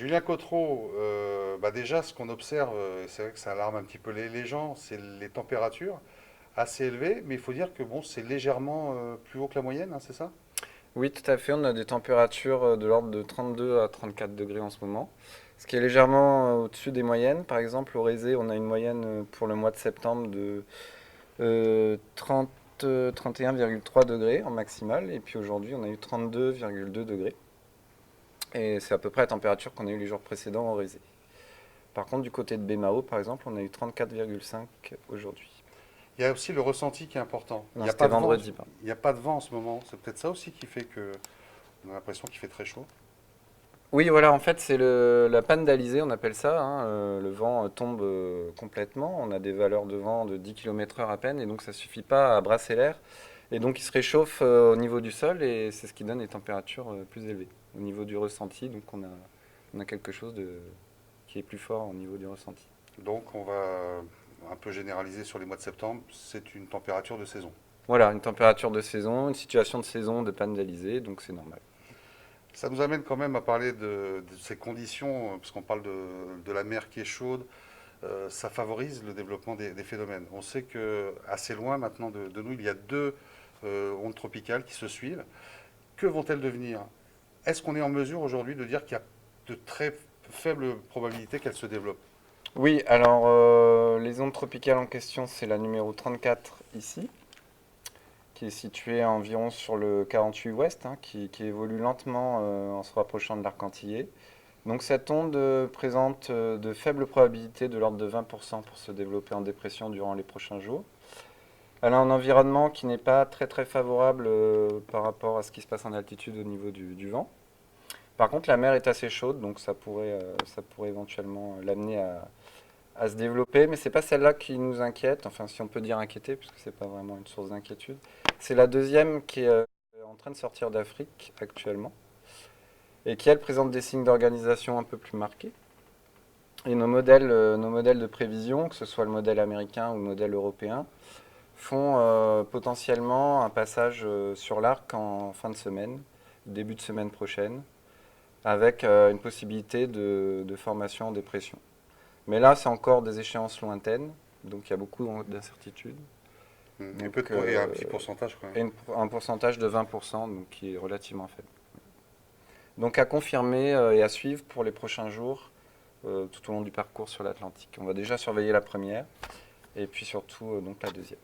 Julien Cottereau, déjà ce qu'on observe, et c'est vrai que ça alarme un petit peu les gens, c'est les températures assez élevées, mais il faut dire que bon, c'est légèrement plus haut que la moyenne, hein, c'est ça? Oui, tout à fait. On a des températures de l'ordre de 32 à 34 degrés en ce moment, ce qui est légèrement au-dessus des moyennes. Par exemple, au Rézé, on a une moyenne pour le mois de septembre de 30, 31,3 degrés en maximal, et puis aujourd'hui, on a eu 32,2 degrés. Et c'est à peu près la température qu'on a eu les jours précédents au Rézé. Par contre, du côté de Bémao, par exemple, on a eu 34,5 aujourd'hui. Il y a aussi le ressenti qui est important. Il Non, n'y a c'était pas de vent, vendredi, pardon. il n'y a pas de vent en ce moment. C'est peut-être ça aussi qui fait que on a l'impression qu'il fait très chaud. Oui, voilà, en fait, c'est la panne d'Alizé, on appelle ça, hein. Le vent tombe complètement. On a des valeurs de vent de 10 km/h à peine, et donc ça suffit pas à brasser l'air. Et donc il se réchauffe au niveau du sol, et c'est ce qui donne des températures plus élevées. Au niveau du ressenti, donc on a quelque chose qui est plus fort au niveau du ressenti. Donc on va un peu généraliser sur les mois de septembre. C'est une température de saison. Voilà, une température de saison, une situation de saison de panne d'Alizé, donc c'est normal. Ça nous amène quand même à parler de ces conditions, parce qu'on parle de la mer qui est chaude. Ça favorise le développement des phénomènes. On sait que assez loin maintenant de nous, il y a deux ondes tropicales qui se suivent. Que vont-elles devenir? Est-ce qu'on est en mesure aujourd'hui de dire qu'il y a de très faibles probabilités qu'elles se développent? Oui, alors les ondes tropicales en question, c'est la numéro 34 ici, qui est située environ sur le 48 ouest, hein, qui évolue lentement en se rapprochant de l'arc antillais. Donc cette onde présente de faibles probabilités de l'ordre de 20% pour se développer en dépression durant les prochains jours. Elle a un environnement qui n'est pas très très favorable par rapport à ce qui se passe en altitude au niveau du vent. Par contre, la mer est assez chaude, donc ça pourrait éventuellement l'amener à se développer, mais c'est pas celle-là qui nous inquiète, enfin si on peut dire inquiéter, puisque c'est pas vraiment une source d'inquiétude. C'est la deuxième qui est en train de sortir d'Afrique actuellement, et qui elle présente des signes d'organisation un peu plus marqués. Et nos modèles de prévision, que ce soit le modèle américain ou le modèle européen, font potentiellement un passage sur l'arc en fin de semaine, début de semaine prochaine, avec une possibilité de formation en dépression. Mais là, c'est encore des échéances lointaines, donc il y a beaucoup d'incertitudes. Et, Donc, et un petit pourcentage quand même. et un pourcentage de 20%, donc qui est relativement faible. Donc à confirmer et à suivre pour les prochains jours, tout au long du parcours sur l'Atlantique. On va déjà surveiller la première, et puis surtout donc la deuxième.